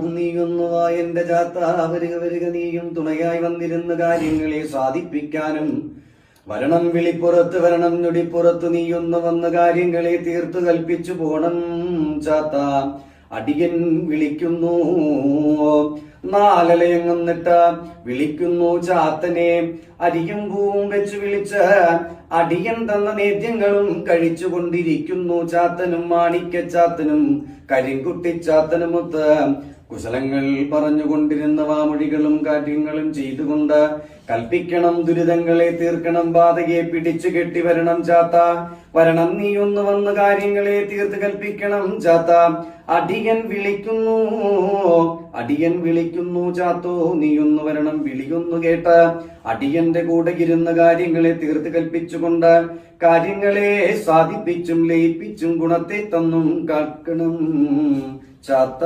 നീയൊന്നുവാ എന്റെ ചാത്ത, വരിക വരിക നീയും തുണയായി വന്നിരുന്ന കാര്യങ്ങളെ സാധിപ്പിക്കാനും. വരണം വിളിപ്പുറത്ത്, വരണം ഞൊടിപ്പുറത്ത്, നീയൊന്നു വന്ന കാര്യങ്ങളെ തീർത്തു കൽപ്പിച്ചു പോണം ചാത്ത. അടിയൻ വിളിക്കുന്നു നാലലയങ്ങന്നിട്ട് വിളിക്കുന്നു ചാത്തനെ. അരിയും പൂവും വെച്ച് വിളിച്ച് അടിയൻ തന്ന നേദ്യങ്ങളും കഴിച്ചുകൊണ്ടിരിക്കുന്നു ചാത്തനും മാണിക്യച്ചാത്തനും കരിങ്കുട്ടിച്ചാത്തനുമൊത്ത്. കുശലങ്ങൾ പറഞ്ഞുകൊണ്ടിരുന്ന വാമൊഴികളും കാര്യങ്ങളും ചെയ്തുകൊണ്ട് കൽപ്പിക്കണം, ദുരിതങ്ങളെ തീർക്കണം, ബാധയെ പിടിച്ചു കെട്ടി വരണം ചാത്ത. വരണം നീയൊന്നു വന്ന കാര്യങ്ങളെ തീർത്ത് കൽപ്പിക്കണം ചാത്ത. അടിയൻ വിളിക്കുന്നു, അടിയൻ വിളിക്കുന്നു ചാത്തോ, നീയൊന്നു വരണം വിളിയൊന്നു കേട്ട്. അടിയന്റെ കൂടെ ഇരുന്ന കാര്യങ്ങളെ തീർത്ത് കൽപ്പിച്ചുകൊണ്ട് കാര്യങ്ങളെ സാധിപ്പിച്ചും ലയിപ്പിച്ചും ഗുണത്തെ തന്നും കാക്കണം ചാത്ത.